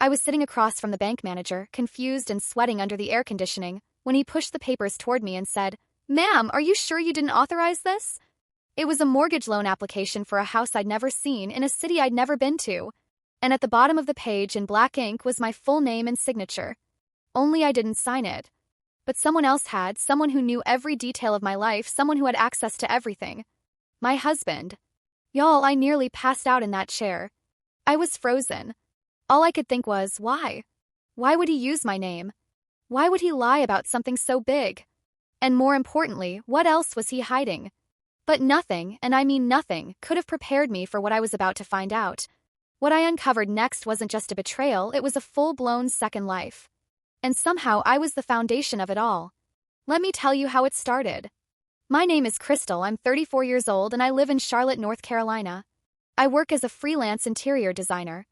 I was sitting across from the bank manager, confused and sweating under the air conditioning, when he pushed the papers toward me and said, "Ma'am, are you sure you didn't authorize this?" It was a mortgage loan application for a house I'd never seen in a city I'd never been to. And at the bottom of the page in black ink was my full name and signature. Only I didn't sign it. But someone else had, someone who knew every detail of my life, someone who had access to everything. My husband. Y'all, I nearly passed out in that chair. I was frozen. All I could think was, why? Why would he use my name? Why would he lie about something so big? And more importantly, what else was he hiding? But nothing, and I mean nothing, could have prepared me for what I was about to find out. What I uncovered next wasn't just a betrayal, it was a full-blown second life. And somehow I was the foundation of it all. Let me tell you how it started. My name is Crystal, I'm 34 years old, and I live in Charlotte, North Carolina. I work as a freelance interior designer.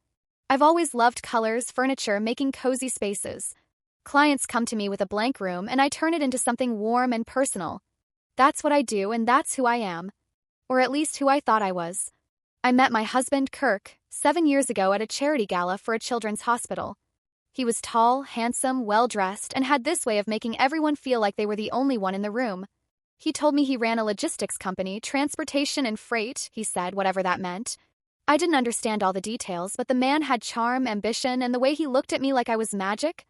I've always loved colors, furniture, making cozy spaces. Clients come to me with a blank room, and I turn it into something warm and personal. That's what I do, and that's who I am. Or at least who I thought I was. I met my husband, Kirk, 7 years ago at a charity gala for a children's hospital. He was tall, handsome, well-dressed, and had this way of making everyone feel like they were the only one in the room. He told me he ran a logistics company, transportation and freight, he said, whatever that meant. I didn't understand all the details, but the man had charm, ambition, and the way he looked at me like I was magic.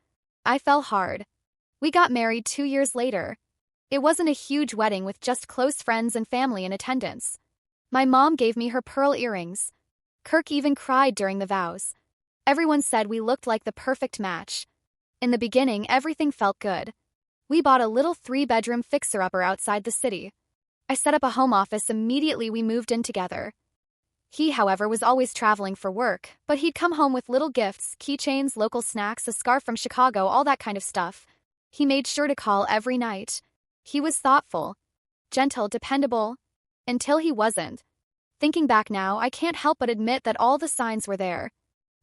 I fell hard. We got married 2 years later. It wasn't a huge wedding with just close friends and family in attendance. My mom gave me her pearl earrings. Kirk even cried during the vows. Everyone said we looked like the perfect match. In the beginning, everything felt good. We bought a little 3-bedroom fixer-upper outside the city. I set up a home office immediately we moved in together. He, however, was always traveling for work, but he'd come home with little gifts, keychains, local snacks, a scarf from Chicago, all that kind of stuff. He made sure to call every night. He was thoughtful, gentle, dependable, until he wasn't. Thinking back now, I can't help but admit that all the signs were there.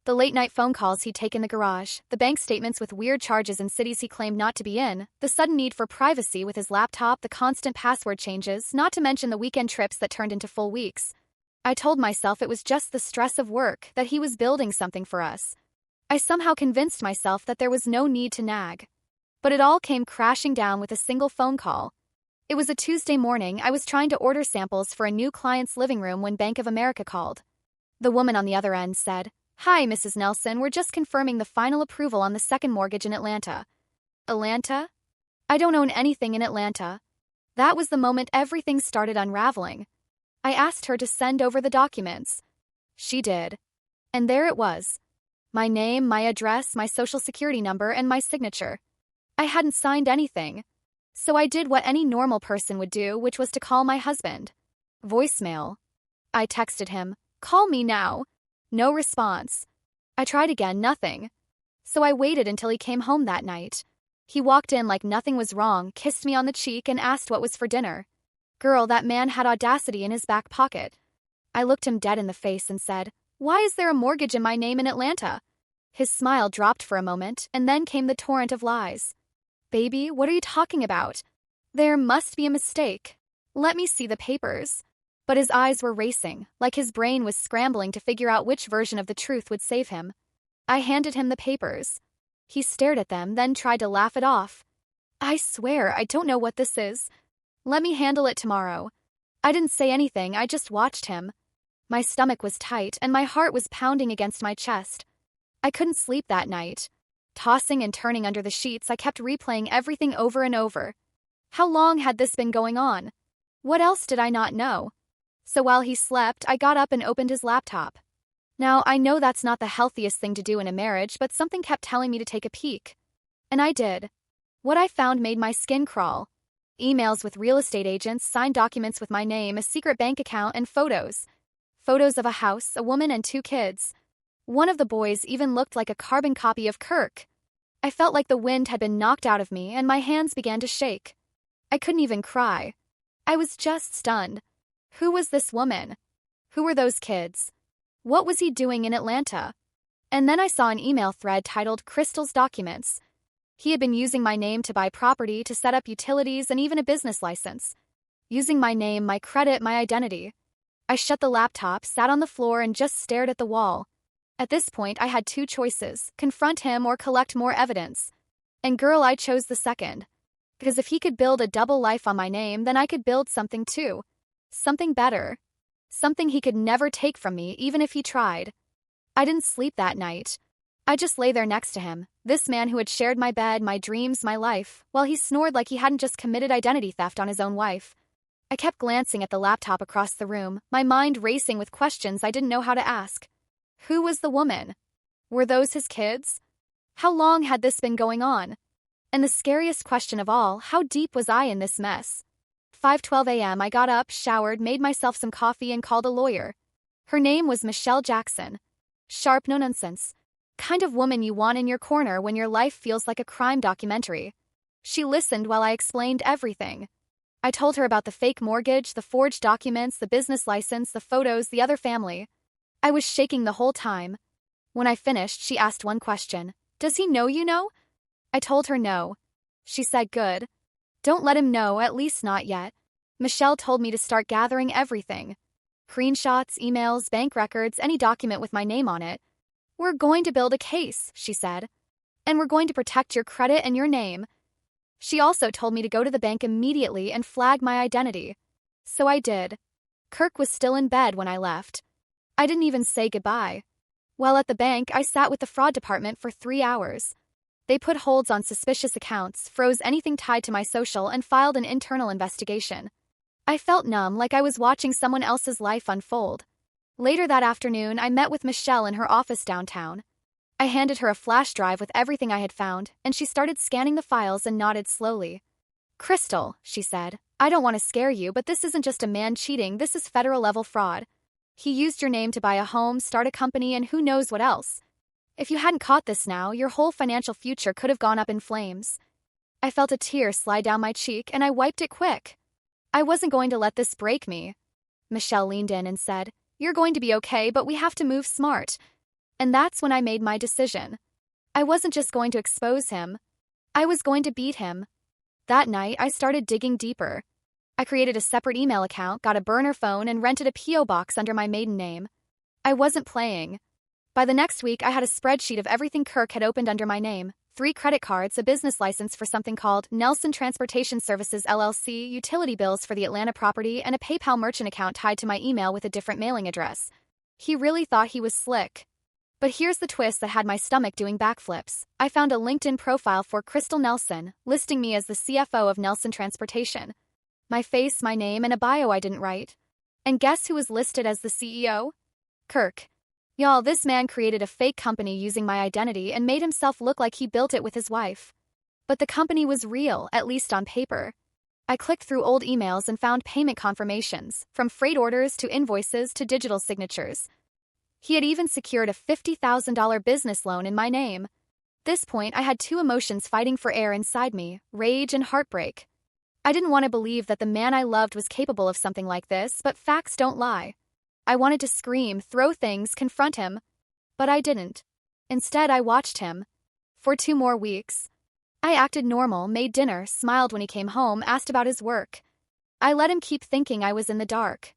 The late-night phone calls he'd take in the garage, the bank statements with weird charges in cities he claimed not to be in, the sudden need for privacy with his laptop, the constant password changes, not to mention the weekend trips that turned into full weeks. I told myself it was just the stress of work, that he was building something for us. I somehow convinced myself that there was no need to nag. But it all came crashing down with a single phone call. It was a Tuesday morning. I was trying to order samples for a new client's living room when Bank of America called. The woman on the other end said, "Hi, Mrs. Nelson, we're just confirming the final approval on the second mortgage in Atlanta." Atlanta? I don't own anything in Atlanta. That was the moment everything started unraveling. I asked her to send over the documents. She did. And there it was. My name, my address, my social security number, and my signature. I hadn't signed anything. So I did what any normal person would do, which was to call my husband. Voicemail. I texted him, "Call me now." No response. I tried again, nothing. So I waited until he came home that night. He walked in like nothing was wrong, kissed me on the cheek, and asked what was for dinner. Girl, that man had audacity in his back pocket. I looked him dead in the face and said, "Why is there a mortgage in my name in Atlanta?" His smile dropped for a moment, and then came the torrent of lies. "Baby, what are you talking about? There must be a mistake. Let me see the papers." But his eyes were racing, like his brain was scrambling to figure out which version of the truth would save him. I handed him the papers. He stared at them, then tried to laugh it off. "I swear, I don't know what this is. Let me handle it tomorrow." I didn't say anything, I just watched him. My stomach was tight, and my heart was pounding against my chest. I couldn't sleep that night. Tossing and turning under the sheets, I kept replaying everything over and over. How long had this been going on? What else did I not know? So while he slept, I got up and opened his laptop. Now, I know that's not the healthiest thing to do in a marriage, but something kept telling me to take a peek. And I did. What I found made my skin crawl. Emails with real estate agents, signed documents with my name, a secret bank account, and photos. Photos of a house, a woman, and 2 kids. One of the boys even looked like a carbon copy of Kirk. I felt like the wind had been knocked out of me, and my hands began to shake. I couldn't even cry. I was just stunned. Who was this woman? Who were those kids? What was he doing in Atlanta? And then I saw an email thread titled "Crystal's Documents." He had been using my name to buy property, to set up utilities, and even a business license. Using my name, my credit, my identity. I shut the laptop, sat on the floor, and just stared at the wall. At this point, I had two choices: confront him or collect more evidence. And girl, I chose the second. Because if he could build a double life on my name, then I could build something too. Something better. Something he could never take from me, even if he tried. I didn't sleep that night. I just lay there next to him, this man who had shared my bed, my dreams, my life, while he snored like he hadn't just committed identity theft on his own wife. I kept glancing at the laptop across the room, my mind racing with questions I didn't know how to ask. Who was the woman? Were those his kids? How long had this been going on? And the scariest question of all, how deep was I in this mess? 5:12 a.m. I got up, showered, made myself some coffee, and called a lawyer. Her name was Michelle Jackson. Sharp, no nonsense. Kind of woman you want in your corner when your life feels like a crime documentary. She listened while I explained everything. I told her about the fake mortgage, the forged documents, the business license, the photos, the other family. I was shaking the whole time. When I finished, she asked one question. Does he know you know? I told her no. She said good. Don't let him know, at least not yet. Michelle told me to start gathering everything. Screenshots, emails, bank records, any document with my name on it. We're going to build a case, she said. And we're going to protect your credit and your name. She also told me to go to the bank immediately and flag my identity. So I did. Kirk was still in bed when I left. I didn't even say goodbye. While at the bank, I sat with the fraud department for 3 hours. They put holds on suspicious accounts, froze anything tied to my social, and filed an internal investigation. I felt numb, like I was watching someone else's life unfold. Later that afternoon, I met with Michelle in her office downtown. I handed her a flash drive with everything I had found, and she started scanning the files and nodded slowly. Crystal, she said, I don't want to scare you, but this isn't just a man cheating, this is federal-level fraud. He used your name to buy a home, start a company, and who knows what else. If you hadn't caught this now, your whole financial future could have gone up in flames. I felt a tear slide down my cheek, and I wiped it quick. I wasn't going to let this break me. Michelle leaned in and said, You're going to be okay, but we have to move smart. And that's when I made my decision. I wasn't just going to expose him. I was going to beat him. That night, I started digging deeper. I created a separate email account, got a burner phone, and rented a P.O. box under my maiden name. I wasn't playing. By the next week, I had a spreadsheet of everything Kirk had opened under my name: 3 credit cards, a business license for something called Nelson Transportation Services LLC, utility bills for the Atlanta property, and a PayPal merchant account tied to my email with a different mailing address. He really thought he was slick. But here's the twist that had my stomach doing backflips. I found a LinkedIn profile for Crystal Nelson, listing me as the CFO of Nelson Transportation. My face, my name, and a bio I didn't write. And guess who was listed as the CEO? Kirk. Y'all, this man created a fake company using my identity and made himself look like he built it with his wife. But the company was real, at least on paper. I clicked through old emails and found payment confirmations, from freight orders to invoices to digital signatures. He had even secured a $50,000 business loan in my name. At this point, I had 2 emotions fighting for air inside me: rage and heartbreak. I didn't want to believe that the man I loved was capable of something like this, but facts don't lie. I wanted to scream, throw things, confront him. But I didn't. Instead, I watched him. For 2 more weeks. I acted normal, made dinner, smiled when he came home, asked about his work. I let him keep thinking I was in the dark.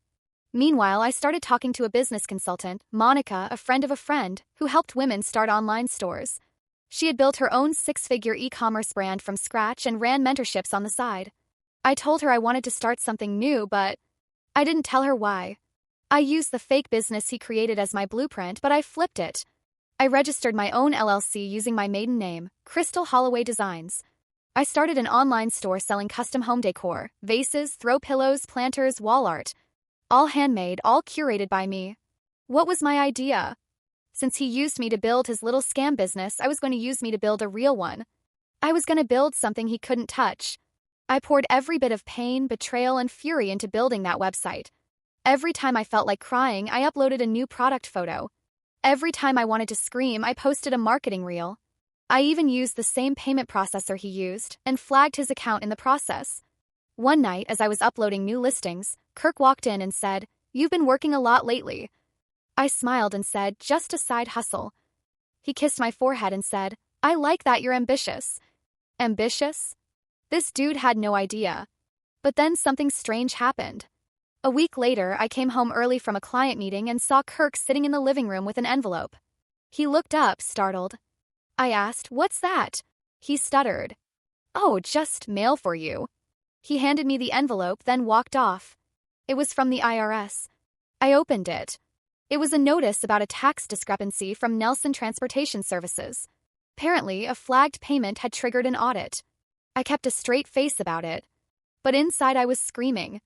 Meanwhile, I started talking to a business consultant, Monica, a friend of a friend, who helped women start online stores. She had built her own 6-figure e-commerce brand from scratch and ran mentorships on the side. I told her I wanted to start something new, but I didn't tell her why. I used the fake business he created as my blueprint, but I flipped it. I registered my own LLC using my maiden name, Crystal Holloway Designs. I started an online store selling custom home decor: vases, throw pillows, planters, wall art. All handmade, all curated by me. What was my idea? Since he used me to build his little scam business, I was going to use me to build a real one. I was going to build something he couldn't touch. I poured every bit of pain, betrayal, and fury into building that website. Every time I felt like crying, I uploaded a new product photo. Every time I wanted to scream, I posted a marketing reel. I even used the same payment processor he used and flagged his account in the process. One night, as I was uploading new listings, Kirk walked in and said, "You've been working a lot lately." I smiled and said, "Just a side hustle." He kissed my forehead and said, "I like that you're ambitious." Ambitious? This dude had no idea. But then something strange happened. A week later, I came home early from a client meeting and saw Kirk sitting in the living room with an envelope. He looked up, startled. I asked, "What's that?" He stuttered. "Oh, just mail for you." He handed me the envelope, then walked off. It was from the IRS. I opened it. It was a notice about a tax discrepancy from Nelson Transportation Services. Apparently, a flagged payment had triggered an audit. I kept a straight face about it. But inside I was screaming.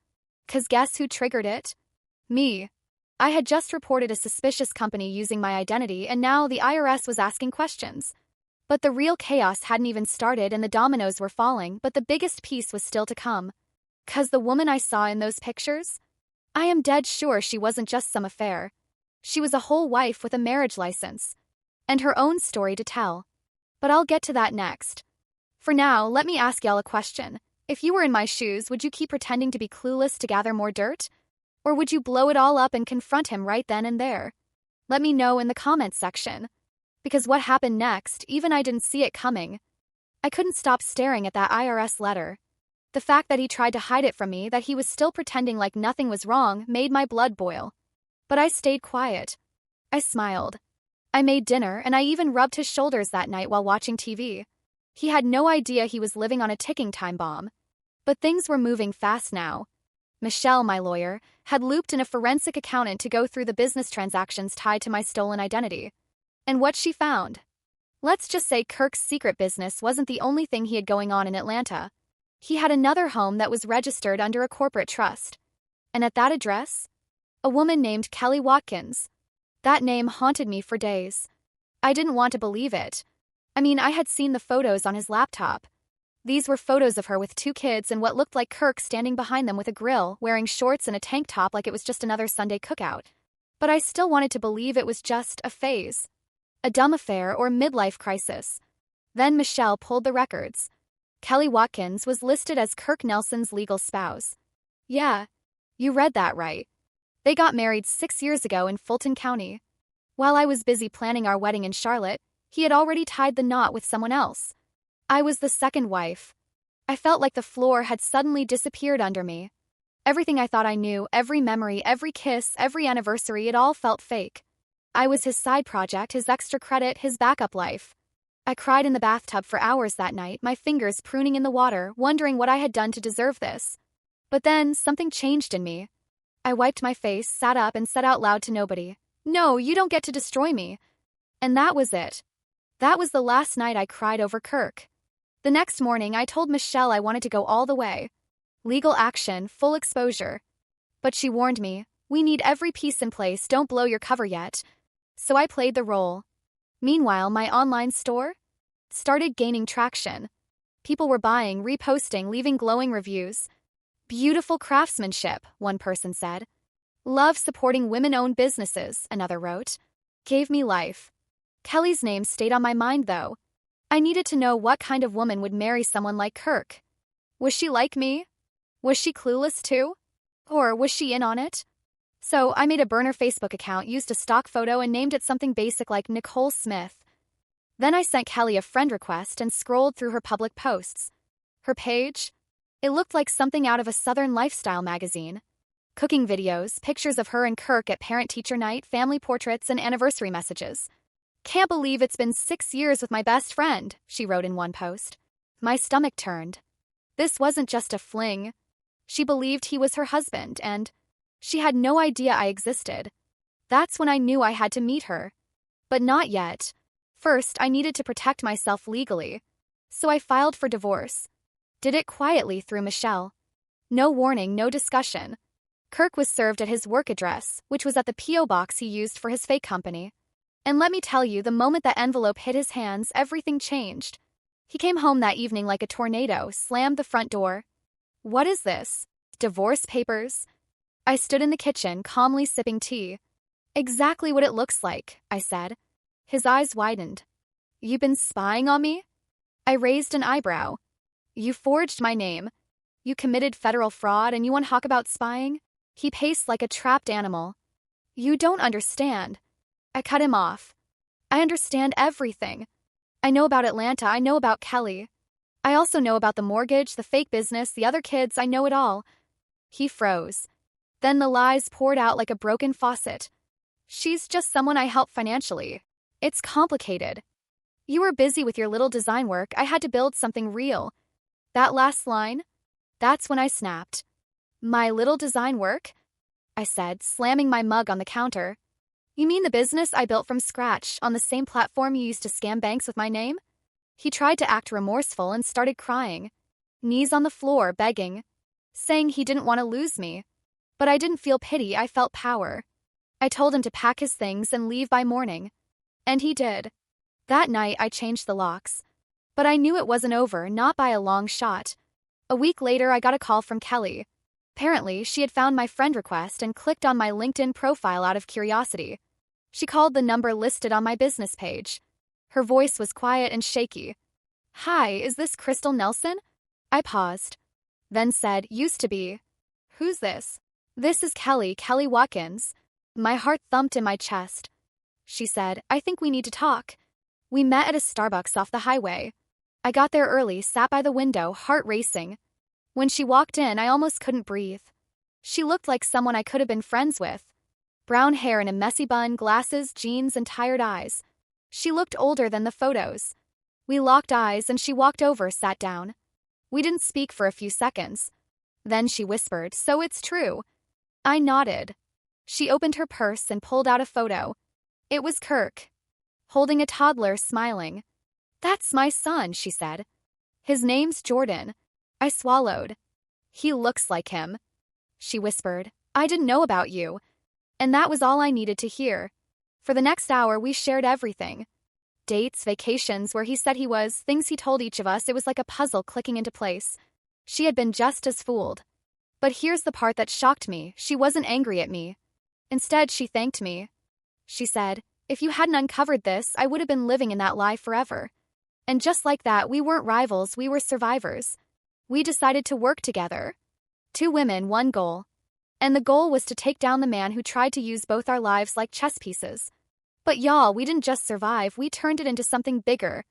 'Cause guess who triggered it? Me. I had just reported a suspicious company using my identity, and now the IRS was asking questions. But the real chaos hadn't even started and the dominoes were falling, but the biggest piece was still to come. 'Cause the woman I saw in those pictures? I am dead sure she wasn't just some affair. She was a whole wife with a marriage license. And her own story to tell. But I'll get to that next. For now, let me ask y'all a question. If you were in my shoes, would you keep pretending to be clueless to gather more dirt? Or would you blow it all up and confront him right then and there? Let me know in the comments section. Because what happened next, even I didn't see it coming. I couldn't stop staring at that IRS letter. The fact that he tried to hide it from me, that he was still pretending like nothing was wrong, made my blood boil. But I stayed quiet. I smiled. I made dinner, and I even rubbed his shoulders that night while watching TV. He had no idea he was living on a ticking time bomb. But things were moving fast now. Michelle, my lawyer, had looped in a forensic accountant to go through the business transactions tied to my stolen identity. And what she found? Let's just say Kirk's secret business wasn't the only thing he had going on in Atlanta. He had another home that was registered under a corporate trust. And at that address? A woman named Kelly Watkins. That name haunted me for days. I didn't want to believe it. I mean, I had seen the photos on his laptop. These were photos of her with 2 kids and what looked like Kirk standing behind them with a grill, wearing shorts and a tank top like it was just another Sunday cookout. But I still wanted to believe it was just a phase. A dumb affair or midlife crisis. Then Michelle pulled the records. Kelly Watkins was listed as Kirk Nelson's legal spouse. Yeah, you read that right. They got married 6 years ago in Fulton County. While I was busy planning our wedding in Charlotte, he had already tied the knot with someone else. I was the second wife. I felt like the floor had suddenly disappeared under me. Everything I thought I knew, every memory, every kiss, every anniversary, it all felt fake. I was his side project, his extra credit, his backup life. I cried in the bathtub for hours that night, my fingers pruning in the water, wondering what I had done to deserve this. But then, something changed in me. I wiped my face, sat up, and said out loud to nobody, "No, you don't get to destroy me." And that was it. That was the last night I cried over Kirk. The next morning, I told Michelle I wanted to go all the way. Legal action, full exposure. But she warned me, "We need every piece in place, don't blow your cover yet." So I played the role. Meanwhile, my online store started gaining traction. People were buying, reposting, leaving glowing reviews. "Beautiful craftsmanship," one person said. "Love supporting women-owned businesses," another wrote. Gave me life. Kelly's name stayed on my mind, though. I needed to know what kind of woman would marry someone like Kirk. Was she like me? Was she clueless too? Or was she in on it? So I made a burner Facebook account, used a stock photo, and named it something basic like Nicole Smith. Then I sent Kelly a friend request and scrolled through her public posts. Her page? It looked like something out of a Southern lifestyle magazine. Cooking videos, pictures of her and Kirk at parent-teacher night, family portraits, and anniversary messages. "Can't believe it's been 6 years with my best friend," she wrote in one post. My stomach turned. This wasn't just a fling. She believed he was her husband, and she had no idea I existed. That's when I knew I had to meet her. But not yet. First, I needed to protect myself legally. So I filed for divorce. Did it quietly through Michelle. No warning, no discussion. Kirk was served at his work address, which was at the P.O. box he used for his fake company. And let me tell you, the moment that envelope hit his hands, everything changed. He came home that evening like a tornado, slammed the front door. "What is this? Divorce papers?" I stood in the kitchen, calmly sipping tea. "Exactly what it looks like," I said. His eyes widened. "You been spying on me?" I raised an eyebrow. "You forged my name. You committed federal fraud and you want to talk about spying?" He paced like a trapped animal. "You don't understand." I cut him off. "I understand everything. I know about Atlanta, I know about Kelly. I also know about the mortgage, the fake business, the other kids, I know it all." He froze. Then the lies poured out like a broken faucet. "She's just someone I help financially. It's complicated. You were busy with your little design work. I had to build something real. That last line? That's when I snapped. My little design work? I said, slamming my mug on the counter. You mean the business I built from scratch on the same platform you used to scam banks with my name? He tried to act remorseful and started crying, knees on the floor, begging, saying he didn't want to lose me. But I didn't feel pity, I felt power. I told him to pack his things and leave by morning. And he did. That night, I changed the locks. But I knew it wasn't over, not by a long shot. A week later, I got a call from Kelly. Apparently, she had found my friend request and clicked on my LinkedIn profile out of curiosity. She called the number listed on my business page. Her voice was quiet and shaky. Hi, is this Crystal Nelson? I paused. Then said, used to be. Who's this? This is Kelly Watkins. My heart thumped in my chest. She said, I think we need to talk. We met at a Starbucks off the highway. I got there early, sat by the window, heart racing. When she walked in, I almost couldn't breathe. She looked like someone I could have been friends with. Brown hair in a messy bun, glasses, jeans, and tired eyes. She looked older than the photos. We locked eyes and she walked over, sat down. We didn't speak for a few seconds. Then she whispered, so it's true. I nodded. She opened her purse and pulled out a photo. It was Kirk, holding a toddler, smiling. That's my son, she said. His name's Jordan. I swallowed. He looks like him. She whispered, I didn't know about you. And that was all I needed to hear. For the next hour, we shared everything. Dates, vacations, where he said he was, things he told each of us. It was like a puzzle clicking into place. She had been just as fooled. But here's the part that shocked me. She wasn't angry at me. Instead, she thanked me. She said, if you hadn't uncovered this, I would have been living in that lie forever. And just like that, we weren't rivals, we were survivors. We decided to work together. 2 women, 1 goal. And the goal was to take down the man who tried to use both our lives like chess pieces. But y'all, we didn't just survive, we turned it into something bigger,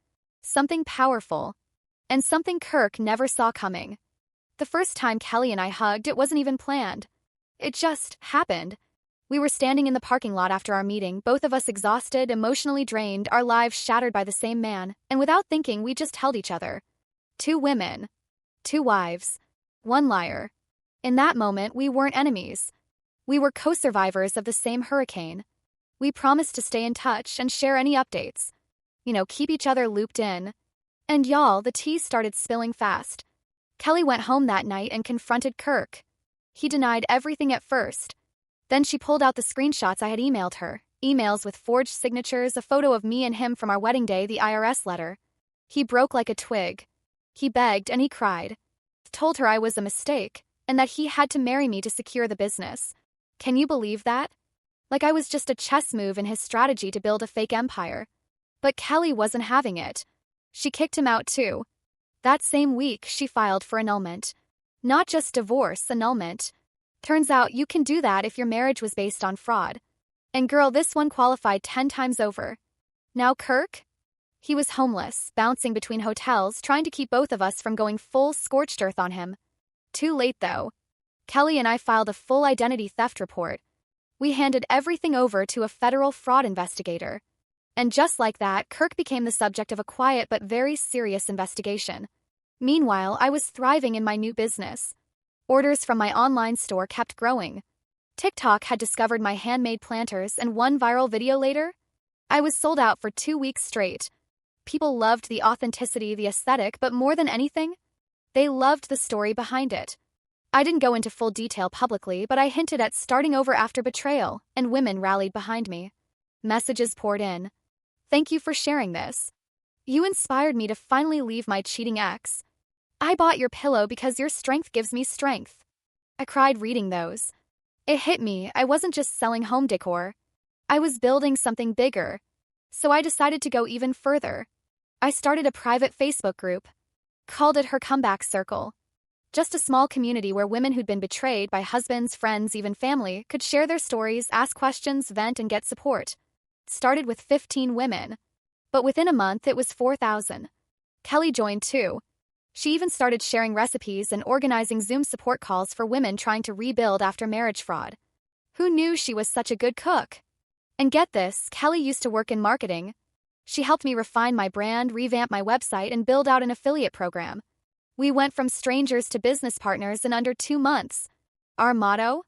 something powerful, and something Kirk never saw coming. The first time Kelly and I hugged, it wasn't even planned. It just happened. We were standing in the parking lot after our meeting, both of us exhausted, emotionally drained, our lives shattered by the same man, and without thinking, we just held each other. 2 women, 2 wives, 1 liar. In that moment, we weren't enemies. We were co-survivors of the same hurricane. We promised to stay in touch and share any updates. Keep each other looped in. And y'all, the tea started spilling fast. Kelly went home that night and confronted Kirk. He denied everything at first. Then she pulled out the screenshots I had emailed her. Emails with forged signatures, a photo of me and him from our wedding day, the IRS letter. He broke like a twig. He begged and he cried. Told her I was a mistake, and that he had to marry me to secure the business. Can you believe that? Like I was just a chess move in his strategy to build a fake empire. But Kelly wasn't having it. She kicked him out too. That same week, she filed for annulment. Not just divorce, annulment. Turns out you can do that if your marriage was based on fraud. And girl, this one qualified 10 times over. Now Kirk? He was homeless, bouncing between hotels, trying to keep both of us from going full scorched earth on him. Too late, though. Kelly and I filed a full identity theft report. We handed everything over to a federal fraud investigator. And just like that, Kirk became the subject of a quiet but very serious investigation. Meanwhile, I was thriving in my new business. Orders from my online store kept growing. TikTok had discovered my handmade planters, and 1 viral video later, I was sold out for 2 weeks straight. People loved the authenticity, the aesthetic, but more than anything, they loved the story behind it. I didn't go into full detail publicly, but I hinted at starting over after betrayal, and women rallied behind me. Messages poured in. Thank you for sharing this. You inspired me to finally leave my cheating ex. I bought your pillow because your strength gives me strength. I cried reading those. It hit me, I wasn't just selling home decor. I was building something bigger. So I decided to go even further. I started a private Facebook group. Called it Her Comeback Circle. Just a small community where women who'd been betrayed by husbands, friends, even family, could share their stories, ask questions, vent, and get support. It started with 15 women. But within a month, it was 4,000. Kelly joined too. She even started sharing recipes and organizing Zoom support calls for women trying to rebuild after marriage fraud. Who knew she was such a good cook? And get this, Kelly used to work in marketing. She helped me refine my brand, revamp my website, and build out an affiliate program. We went from strangers to business partners in under 2 months. Our motto?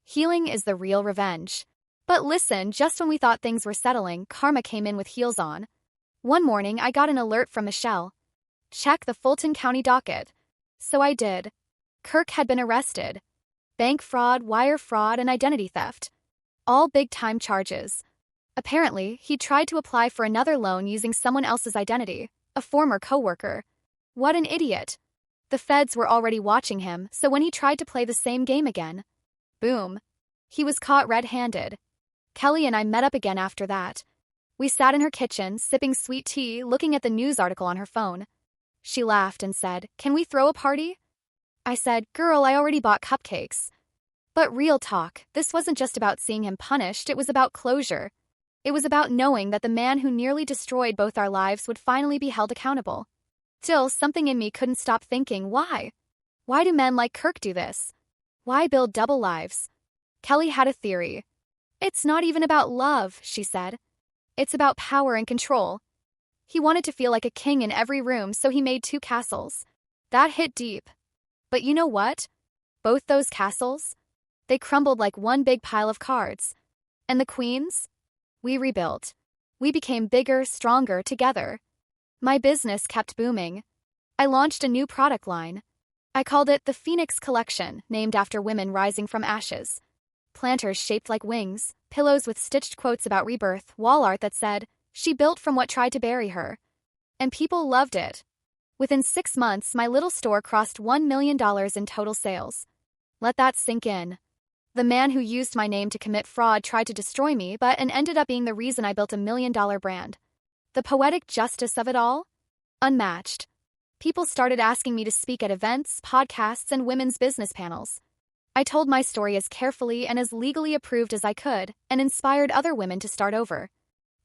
Healing is the real revenge. But listen, just when we thought things were settling, karma came in with heels on. One morning, I got an alert from Michelle. Check the Fulton County docket. So I did. Kirk had been arrested. Bank fraud, wire fraud, and identity theft. All big-time charges. Apparently, he tried to apply for another loan using someone else's identity, a former coworker. What an idiot. The feds were already watching him, so when he tried to play the same game again, boom. He was caught red-handed. Kelly and I met up again after that. We sat in her kitchen, sipping sweet tea, looking at the news article on her phone. She laughed and said, "Can we throw a party?" I said, "Girl, I already bought cupcakes." But real talk, this wasn't just about seeing him punished, it was about closure. It was about knowing that the man who nearly destroyed both our lives would finally be held accountable. Still, something in me couldn't stop thinking, why? Why do men like Kirk do this? Why build double lives? Kelly had a theory. It's not even about love, she said. It's about power and control. He wanted to feel like a king in every room, so he made 2 castles. That hit deep. But you know what? Both those castles? They crumbled like one big pile of cards. And the queens? We rebuilt. We became bigger, stronger together. My business kept booming. I launched a new product line. I called it the Phoenix Collection, named after women rising from ashes. Planters shaped like wings, pillows with stitched quotes about rebirth, wall art that said, "She built from what tried to bury her." And people loved it. Within 6 months, my little store crossed $1 million in total sales. Let that sink in. The man who used my name to commit fraud tried to destroy me, but ended up being the reason I built a $1 million brand. The poetic justice of it all? Unmatched. People started asking me to speak at events, podcasts, and women's business panels. I told my story as carefully and as legally approved as I could, and inspired other women to start over.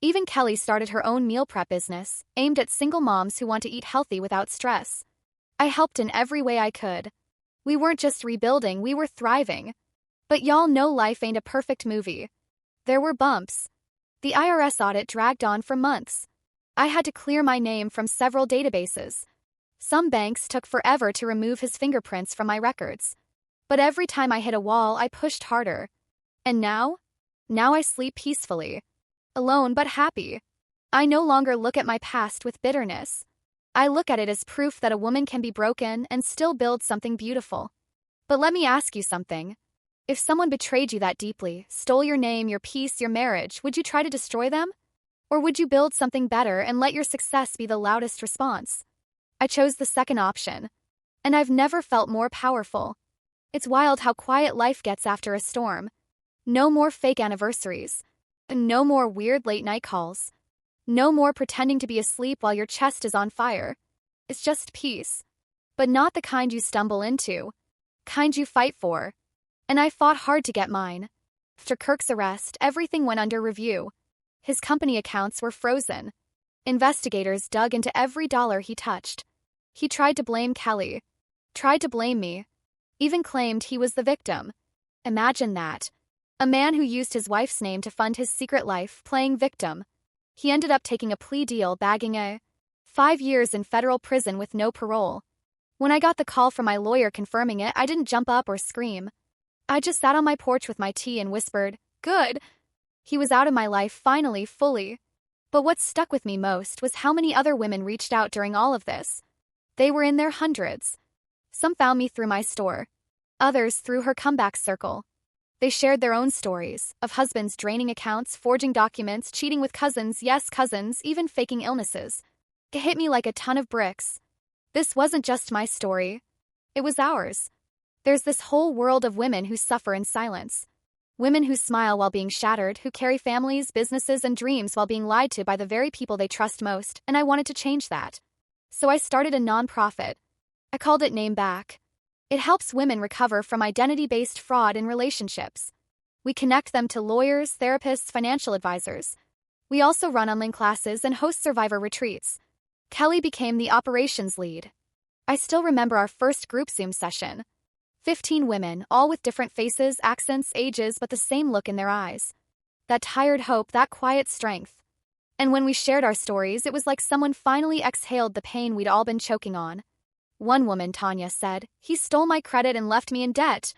Even Kelly started her own meal prep business, aimed at single moms who want to eat healthy without stress. I helped in every way I could. We weren't just rebuilding, we were thriving. But y'all know life ain't a perfect movie. There were bumps. The IRS audit dragged on for months. I had to clear my name from several databases. Some banks took forever to remove his fingerprints from my records. But every time I hit a wall, I pushed harder. And now? Now I sleep peacefully. Alone but happy. I no longer look at my past with bitterness. I look at it as proof that a woman can be broken and still build something beautiful. But let me ask you something. If someone betrayed you that deeply, stole your name, your peace, your marriage, would you try to destroy them? Or would you build something better and let your success be the loudest response? I chose the second option. And I've never felt more powerful. It's wild how quiet life gets after a storm. No more fake anniversaries. No more weird late-night calls. No more pretending to be asleep while your chest is on fire. It's just peace. But not the kind you stumble into. Kind you fight for. And I fought hard to get mine. After Kirk's arrest, everything went under review. His company accounts were frozen. Investigators dug into every dollar he touched. He tried to blame Kelly. Tried to blame me. Even claimed he was the victim. Imagine that. A man who used his wife's name to fund his secret life, playing victim. He ended up taking a plea deal, bagging 5 years in federal prison with no parole. When I got the call from my lawyer confirming it, I didn't jump up or scream. I just sat on my porch with my tea and whispered, "Good." He was out of my life finally, fully. But what stuck with me most was how many other women reached out during all of this. They were in their hundreds. Some found me through my store. Others through her comeback circle. They shared their own stories, of husbands draining accounts, forging documents, cheating with cousins, yes, cousins, even faking illnesses. It hit me like a ton of bricks. This wasn't just my story. It was ours. There's this whole world of women who suffer in silence. Women who smile while being shattered, who carry families, businesses, and dreams while being lied to by the very people they trust most, and I wanted to change that. So I started a nonprofit. I called it Name Back. It helps women recover from identity-based fraud in relationships. We connect them to lawyers, therapists, financial advisors. We also run online classes and host survivor retreats. Kelly became the operations lead. I still remember our first group Zoom session. 15 women, all with different faces, accents, ages, but the same look in their eyes. That tired hope, that quiet strength. And when we shared our stories, it was like someone finally exhaled the pain we'd all been choking on. One woman, Tanya, said, "He stole my credit and left me in debt.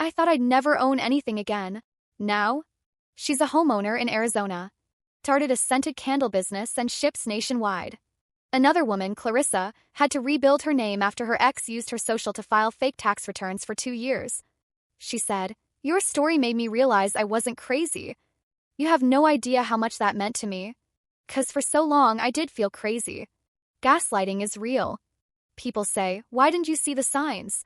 I thought I'd never own anything again." Now, she's a homeowner in Arizona, started a scented candle business and ships nationwide. Another woman, Clarissa, had to rebuild her name after her ex used her social to file fake tax returns for 2 years. She said, "Your story made me realize I wasn't crazy. You have no idea how much that meant to me. 'Cause for so long I did feel crazy. Gaslighting is real. People say, 'Why didn't you see the signs?'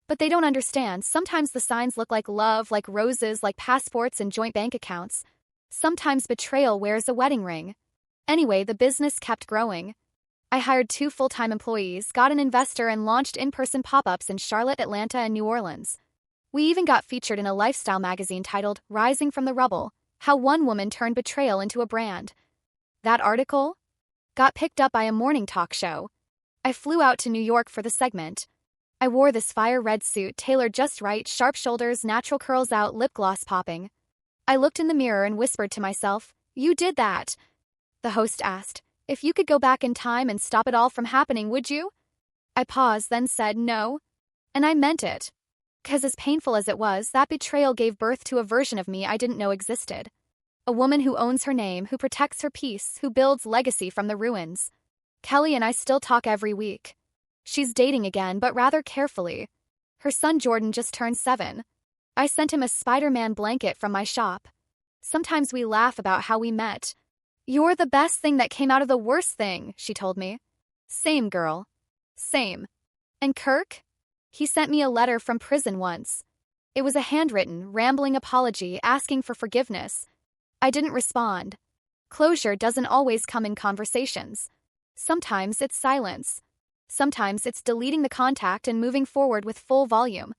But they don't understand. Sometimes the signs look like love, like roses, like passports and joint bank accounts. Sometimes betrayal wears a wedding ring." Anyway, the business kept growing. I hired 2 full-time employees, got an investor, and launched in-person pop-ups in Charlotte, Atlanta, and New Orleans. We even got featured in a lifestyle magazine titled "Rising from the Rubble: How One Woman Turned Betrayal into a Brand." That article got picked up by a morning talk show. I flew out to New York for the segment. I wore this fire-red suit, tailored just right, sharp shoulders, natural curls out, lip gloss popping. I looked in the mirror and whispered to myself, "You did that." The host asked, "If you could go back in time and stop it all from happening, would you?" I paused, then said, "No." And I meant it. 'Cause as painful as it was, that betrayal gave birth to a version of me I didn't know existed. A woman who owns her name, who protects her peace, who builds legacy from the ruins. Kelly and I still talk every week. She's dating again, but rather carefully. Her son Jordan just turned 7. I sent him a Spider-Man blanket from my shop. Sometimes we laugh about how we met. "You're the best thing that came out of the worst thing," she told me. Same, girl. Same. And Kirk? He sent me a letter from prison once. It was a handwritten, rambling apology asking for forgiveness. I didn't respond. Closure doesn't always come in conversations. Sometimes it's silence. Sometimes it's deleting the contact and moving forward with full volume.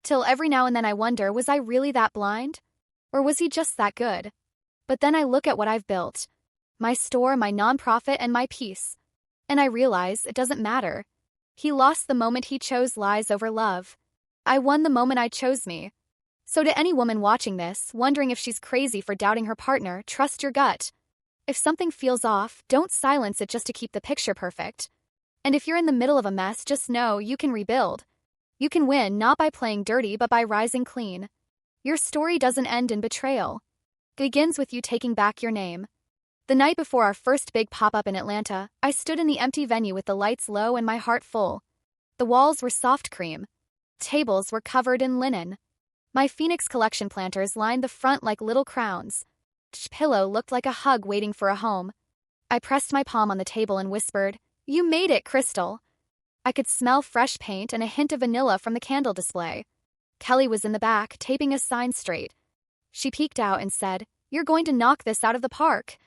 Till every now and then I wonder, was I really that blind? Or was he just that good? But then I look at what I've built. My store, my nonprofit, and my peace. And I realize it doesn't matter. He lost the moment he chose lies over love. I won the moment I chose me. So to any woman watching this, wondering if she's crazy for doubting her partner, trust your gut. If something feels off, don't silence it just to keep the picture perfect. And if you're in the middle of a mess, just know you can rebuild. You can win not by playing dirty but by rising clean. Your story doesn't end in betrayal. It begins with you taking back your name. The night before our first big pop-up in Atlanta, I stood in the empty venue with the lights low and my heart full. The walls were soft cream. Tables were covered in linen. My Phoenix Collection planters lined the front like little crowns. Each pillow looked like a hug waiting for a home. I pressed my palm on the table and whispered, "You made it, Crystal." I could smell fresh paint and a hint of vanilla from the candle display. Kelly was in the back, taping a sign straight. She peeked out and said, "You're going to knock this out of the park."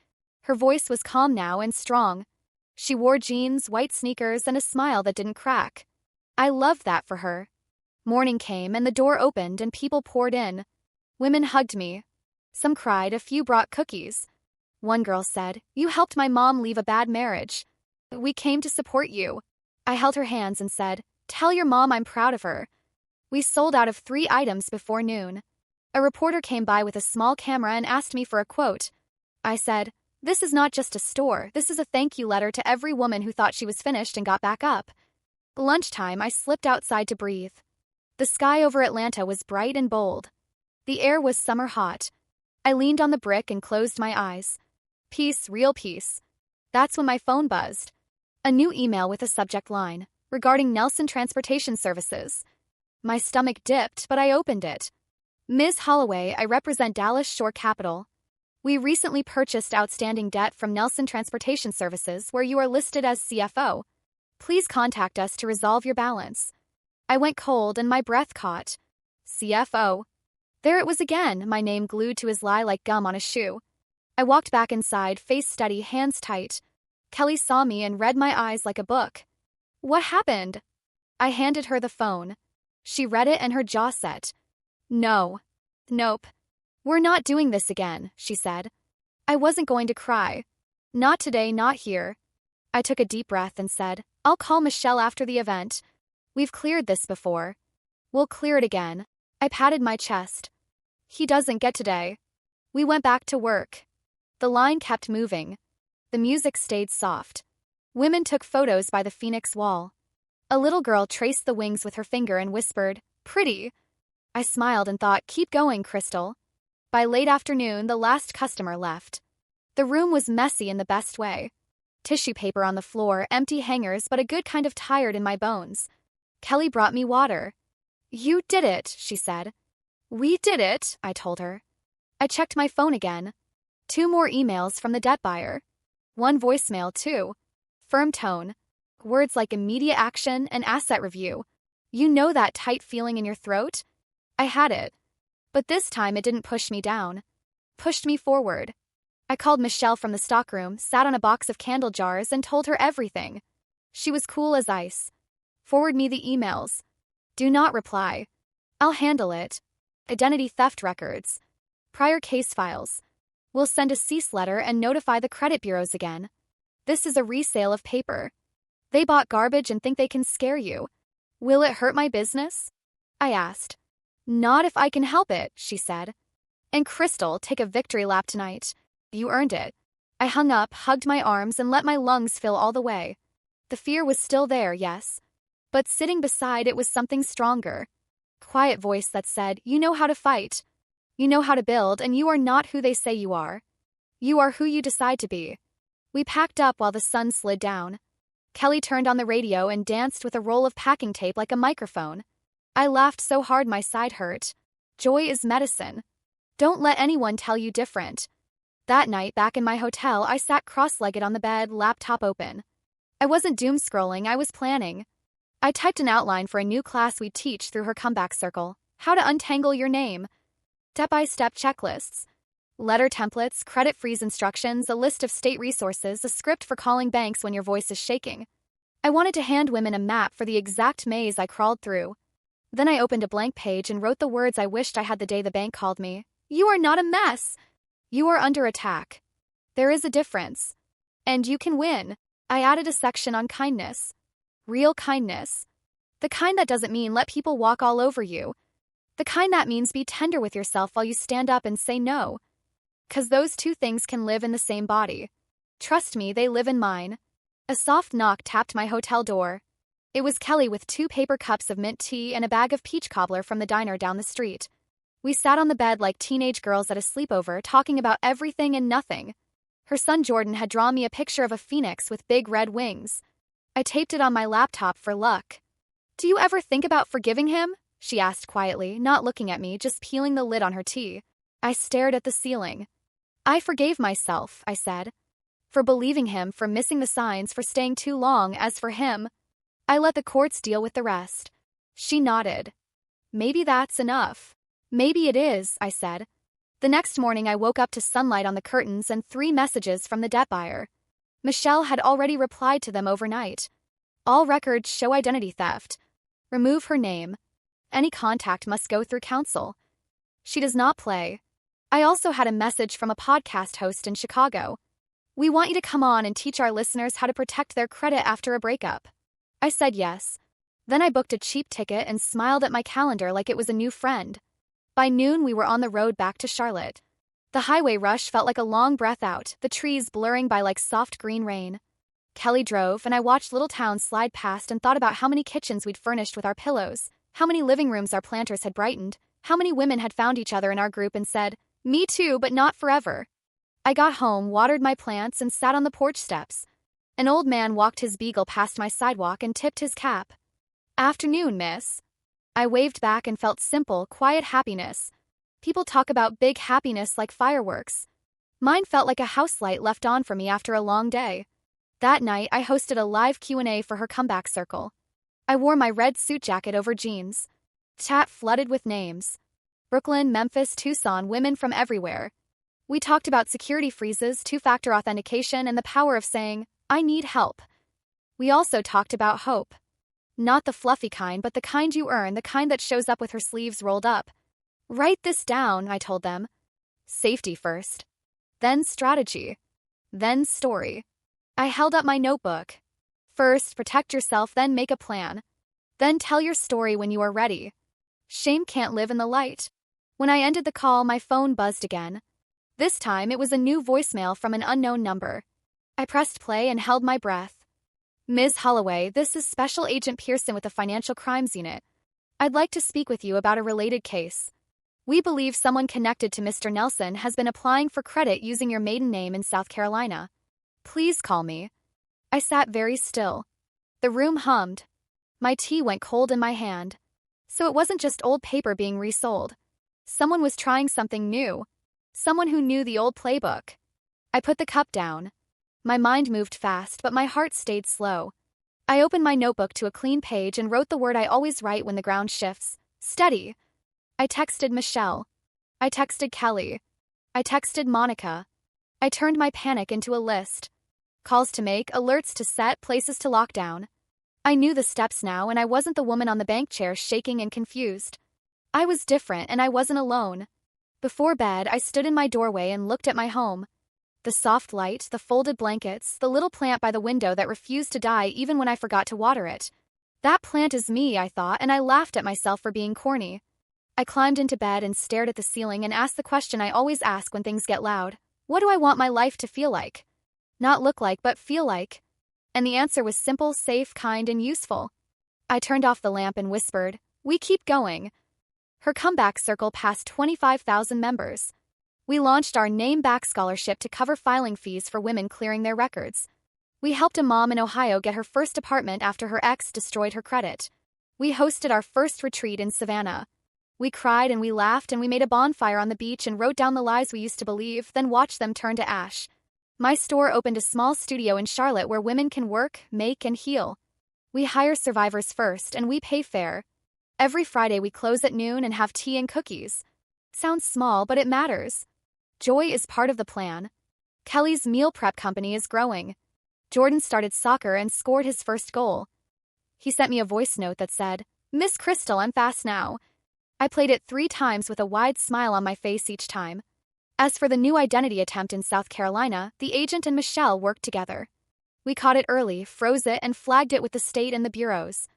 Her voice was calm now and strong. She wore jeans, white sneakers, and a smile that didn't crack. I loved that for her. Morning came and the door opened and people poured in. Women hugged me. Some cried, a few brought cookies. One girl said, "You helped my mom leave a bad marriage. We came to support you." I held her hands and said, "Tell your mom I'm proud of her." We sold out of 3 items before noon. A reporter came by with a small camera and asked me for a quote. I said, "This is not just a store, this is a thank you letter to every woman who thought she was finished and got back up." Lunchtime, I slipped outside to breathe. The sky over Atlanta was bright and bold. The air was summer hot. I leaned on the brick and closed my eyes. Peace, real peace. That's when my phone buzzed. A new email with a subject line, regarding Nelson Transportation Services. My stomach dipped, but I opened it. "Ms. Holloway, I represent Dallas Shore Capital. We recently purchased outstanding debt from Nelson Transportation Services where you are listed as CFO. Please contact us to resolve your balance." I went cold and my breath caught. CFO. There it was again, my name glued to his lie like gum on a shoe. I walked back inside, face steady, hands tight. Kelly saw me and read my eyes like a book. "What happened?" I handed her the phone. She read it and her jaw set. "No. Nope. We're not doing this again," she said. I wasn't going to cry. Not today, not here. I took a deep breath and said, "I'll call Michelle after the event. We've cleared this before. We'll clear it again." I patted my chest. "He doesn't get today. We went back to work. The line kept moving. The music stayed soft. Women took photos by the Phoenix Wall. A little girl traced the wings with her finger and whispered, "Pretty." I smiled and thought, "Keep going, Crystal." By late afternoon, the last customer left. The room was messy in the best way. Tissue paper on the floor, empty hangers, but a good kind of tired in my bones. Kelly brought me water. "You did it," she said. "We did it," I told her. I checked my phone again. 2 more emails from the debt buyer. 1 voicemail, too. Firm tone. Words like immediate action and asset review. You know that tight feeling in your throat? I had it. But this time it didn't push me down. Pushed me forward. I called Michelle from the stockroom, sat on a box of candle jars, and told her everything. She was cool as ice. "Forward me the emails. Do not reply. I'll handle it. Identity theft records. Prior case files. We'll send a cease letter and notify the credit bureaus again. This is a resale of paper. They bought garbage and think they can scare you. Will it hurt my business?" I asked. "Not if I can help it," she said. "And Crystal, take a victory lap tonight. You earned it." I hung up, hugged my arms, and let my lungs fill all the way. The fear was still there, yes. But sitting beside it was something stronger. Quiet voice that said, "You know how to fight. You know how to build, and you are not who they say you are. You are who you decide to be." We packed up while the sun slid down. Kelly turned on the radio and danced with a roll of packing tape like a microphone. I laughed so hard my side hurt. Joy is medicine. Don't let anyone tell you different. That night, back in my hotel, I sat cross-legged on the bed, laptop open. I wasn't doom-scrolling, I was planning. I typed an outline for a new class we'd teach through her comeback circle. How to untangle your name. Step-by-step checklists. Letter templates, credit freeze instructions, a list of state resources, a script for calling banks when your voice is shaking. I wanted to hand women a map for the exact maze I crawled through. Then I opened a blank page and wrote the words I wished I had the day the bank called me. "You are not a mess. You are under attack. There is a difference. And you can win." I added a section on kindness. Real kindness. The kind that doesn't mean let people walk all over you. The kind that means be tender with yourself while you stand up and say no. 'Cause those 2 things can live in the same body. Trust me, they live in mine. A soft knock tapped my hotel door. It was Kelly with 2 paper cups of mint tea and a bag of peach cobbler from the diner down the street. We sat on the bed like teenage girls at a sleepover, talking about everything and nothing. Her son Jordan had drawn me a picture of a phoenix with big red wings. I taped it on my laptop for luck. "Do you ever think about forgiving him?" she asked quietly, not looking at me, just peeling the lid on her tea. I stared at the ceiling. "I forgave myself," I said. "For believing him, for missing the signs, for staying too long. As for him, I let the courts deal with the rest." She nodded. "Maybe that's enough." "Maybe it is," I said. The next morning I woke up to sunlight on the curtains and 3 messages from the debt buyer. Michelle had already replied to them overnight. All records show identity theft. Remove her name. Any contact must go through counsel. She does not play. I also had a message from a podcast host in Chicago. "We want you to come on and teach our listeners how to protect their credit after a breakup." I said yes. Then I booked a cheap ticket and smiled at my calendar like it was a new friend. By noon, we were on the road back to Charlotte. The highway rush felt like a long breath out, the trees blurring by like soft green rain. Kelly drove, and I watched little towns slide past and thought about how many kitchens we'd furnished with our pillows, how many living rooms our planters had brightened, how many women had found each other in our group and said, "Me too, but not forever." I got home, watered my plants, and sat on the porch steps. An old man walked his beagle past my sidewalk and tipped his cap. "Afternoon, miss." I waved back and felt simple, quiet happiness. People talk about big happiness like fireworks. Mine felt like a house light left on for me after a long day. That night, I hosted a live Q&A for her comeback circle. I wore my red suit jacket over jeans. Chat flooded with names. Brooklyn, Memphis, Tucson, women from everywhere. We talked about security freezes, 2-factor authentication, and the power of saying, "I need help." We also talked about hope. Not the fluffy kind, but the kind you earn, the kind that shows up with her sleeves rolled up. "Write this down," I told them. Safety first. Then strategy. Then story. I held up my notebook. First, protect yourself, then make a plan. Then tell your story when you are ready. Shame can't live in the light. When I ended the call, my phone buzzed again. This time it was a new voicemail from an unknown number. I pressed play and held my breath. Ms. Holloway, this is Special Agent Pearson with the Financial Crimes Unit. I'd like to speak with you about a related case. We believe someone connected to Mr. Nelson has been applying for credit using your maiden name in South Carolina. Please call me. I sat very still. The room hummed. My tea went cold in my hand. So it wasn't just old paper being resold. Someone was trying something new. Someone who knew the old playbook. I put the cup down. My mind moved fast, but my heart stayed slow. I opened my notebook to a clean page and wrote the word I always write when the ground shifts. Steady. I texted Michelle. I texted Kelly. I texted Monica. I turned my panic into a list. Calls to make, alerts to set, places to lock down. I knew the steps now, and I wasn't the woman on the bank chair shaking and confused. I was different, and I wasn't alone. Before bed, I stood in my doorway and looked at my home. The soft light, the folded blankets, the little plant by the window that refused to die even when I forgot to water it. That plant is me, I thought, and I laughed at myself for being corny. I climbed into bed and stared at the ceiling and asked the question I always ask when things get loud. What do I want my life to feel like? Not look like, but feel like. And the answer was simple, safe, kind, and useful. I turned off the lamp and whispered, "We keep going." Her comeback circle passed 25,000 members. We launched our Name Back Scholarship to cover filing fees for women clearing their records. We helped a mom in Ohio get her first apartment after her ex destroyed her credit. We hosted our first retreat in Savannah. We cried and we laughed and we made a bonfire on the beach and wrote down the lies we used to believe, then watched them turn to ash. My store opened a small studio in Charlotte where women can work, make, and heal. We hire survivors first and we pay fair. Every Friday we close at noon and have tea and cookies. Sounds small, but it matters. Joy is part of the plan. Kelly's meal prep company is growing. Jordan started soccer and scored his first goal. He sent me a voice note that said, "Miss Crystal, I'm fast now." I played it 3 times with a wide smile on my face each time. As for the new identity attempt in South Carolina, the agent and Michelle worked together. We caught it early, froze it, and flagged it with the state and the bureaus.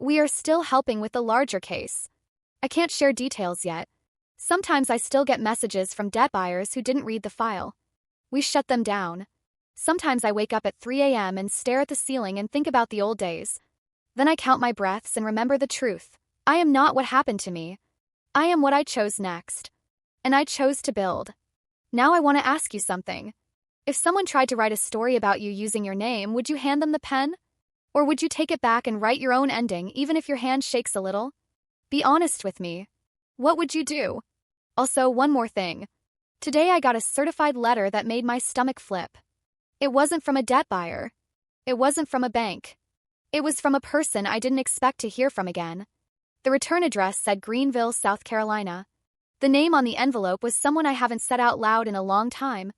We are still helping with the larger case. I can't share details yet. Sometimes I still get messages from debt buyers who didn't read the file. We shut them down. Sometimes I wake up at 3 a.m. and stare at the ceiling and think about the old days. Then I count my breaths and remember the truth. I am not what happened to me. I am what I chose next. And I chose to build. Now I want to ask you something. If someone tried to write a story about you using your name, would you hand them the pen? Or would you take it back and write your own ending even if your hand shakes a little? Be honest with me. What would you do? Also, one more thing. Today I got a certified letter that made my stomach flip. It wasn't from a debt buyer. It wasn't from a bank. It was from a person I didn't expect to hear from again. The return address said Greenville, South Carolina. The name on the envelope was someone I haven't said out loud in a long time.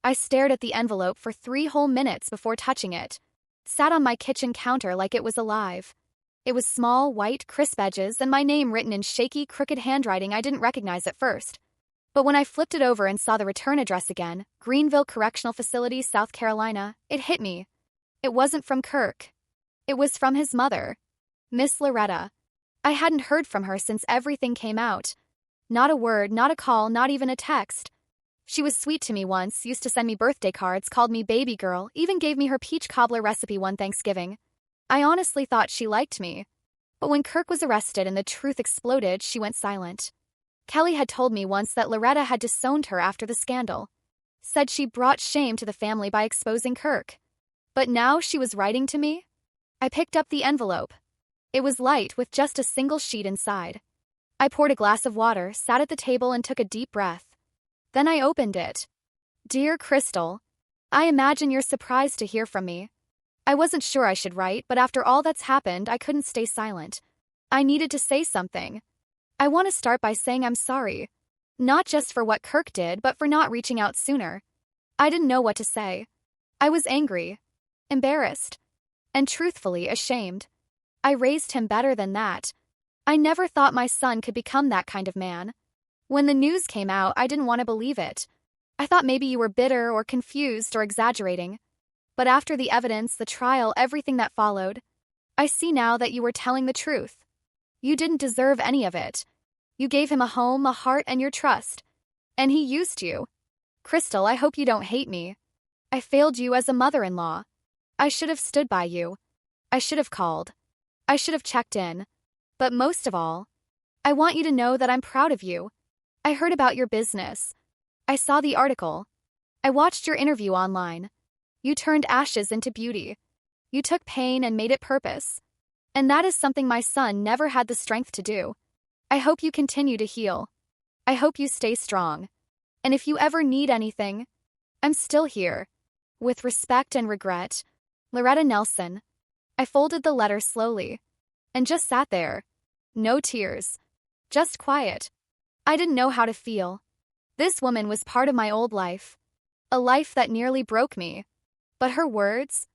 I stared at the envelope for 3 whole minutes before touching it. Sat on my kitchen counter like it was alive. It was small, white, crisp edges and my name written in shaky, crooked handwriting I didn't recognize at first. But when I flipped it over and saw the return address again, Greenville Correctional Facility, South Carolina, it hit me. It wasn't from Kirk. It was from his mother, Miss Loretta. I hadn't heard from her since everything came out. Not a word, not a call, not even a text. She was sweet to me once, used to send me birthday cards, called me baby girl, even gave me her peach cobbler recipe one Thanksgiving. I honestly thought she liked me. But when Kirk was arrested and the truth exploded, she went silent. Kelly had told me once that Loretta had disowned her after the scandal. Said she brought shame to the family by exposing Kirk. But now she was writing to me? I picked up the envelope. It was light with just a single sheet inside. I poured a glass of water, sat at the table and took a deep breath. Then I opened it. Dear Crystal, I imagine you're surprised to hear from me. I wasn't sure I should write, but after all that's happened, I couldn't stay silent. I needed to say something. I want to start by saying I'm sorry. Not just for what Kirk did, but for not reaching out sooner. I didn't know what to say. I was angry, embarrassed, and truthfully ashamed. I raised him better than that. I never thought my son could become that kind of man. When the news came out, I didn't want to believe it. I thought maybe you were bitter or confused or exaggerating. But after the evidence, the trial, everything that followed, I see now that you were telling the truth. You didn't deserve any of it. You gave him a home, a heart, and your trust. And he used you. Crystal, I hope you don't hate me. I failed you as a mother-in-law. I should have stood by you. I should have called. I should have checked in. But most of all, I want you to know that I'm proud of you. I heard about your business. I saw the article. I watched your interview online. You turned ashes into beauty. You took pain and made it purpose. And that is something my son never had the strength to do. I hope you continue to heal. I hope you stay strong. And if you ever need anything, I'm still here. With respect and regret, Loretta Nelson. I folded the letter slowly and just sat there. No tears. Just quiet. I didn't know how to feel. This woman was part of my old life. A life that nearly broke me. But her words?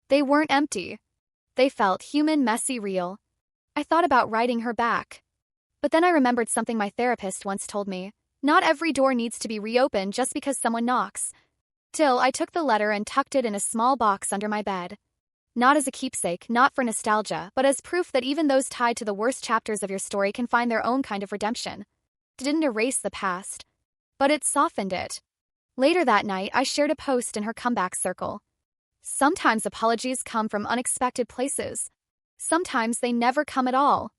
They weren't empty. They felt human, messy, real. I thought about writing her back. But then I remembered something my therapist once told me. Not every door needs to be reopened just because someone knocks. Still, I took the letter and tucked it in a small box under my bed. Not as a keepsake, not for nostalgia, but as proof that even those tied to the worst chapters of your story can find their own kind of redemption. It didn't erase the past, but it softened it. Later that night, I shared a post in her comeback circle. Sometimes apologies come from unexpected places. Sometimes they never come at all.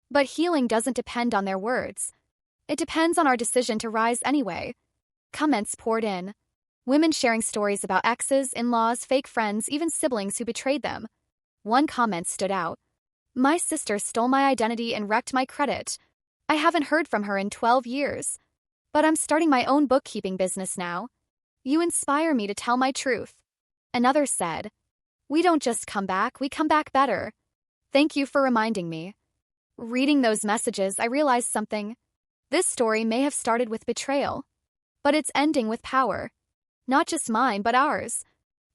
But healing doesn't depend on their words. It depends on our decision to rise anyway. Comments poured in. Women sharing stories about exes, in-laws, fake friends, even siblings who betrayed them. One comment stood out. My sister stole my identity and wrecked my credit. I haven't heard from her in 12 years. But I'm starting my own bookkeeping business now. You inspire me to tell my truth. Another said, we don't just come back, we come back better. Thank you for reminding me. Reading those messages, I realized something. This story may have started with betrayal, but it's ending with power. Not just mine, but ours.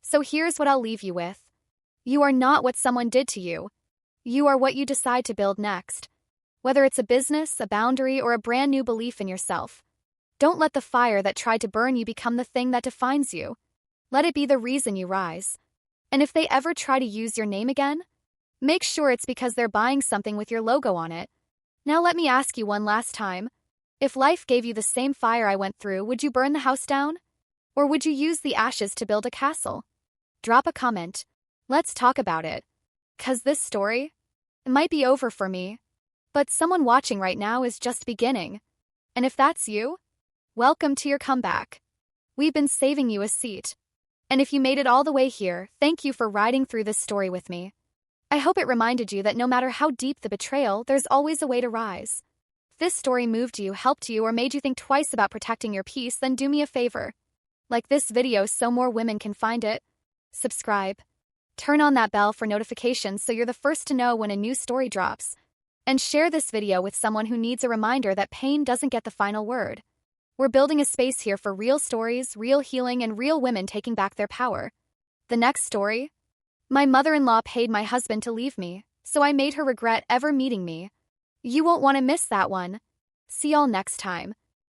So here's what I'll leave you with. You are not what someone did to you. You are what you decide to build next. Whether it's a business, a boundary, or a brand new belief in yourself. Don't let the fire that tried to burn you become the thing that defines you. Let it be the reason you rise. And if they ever try to use your name again, make sure it's because they're buying something with your logo on it. Now let me ask you one last time. If life gave you the same fire I went through, would you burn the house down? Or would you use the ashes to build a castle? Drop a comment. Let's talk about it. 'Cause this story, it might be over for me, but someone watching right now is just beginning. And if that's you, welcome to your comeback. We've been saving you a seat. And if you made it all the way here, thank you for riding through this story with me. I hope it reminded you that no matter how deep the betrayal, there's always a way to rise. If this story moved you, helped you, or made you think twice about protecting your peace, then do me a favor. Like this video so more women can find it. Subscribe. Turn on that bell for notifications so you're the first to know when a new story drops. And share this video with someone who needs a reminder that pain doesn't get the final word. We're building a space here for real stories, real healing, and real women taking back their power. The next story? My mother-in-law paid my husband to leave me, so I made her regret ever meeting me. You won't want to miss that one. See y'all next time.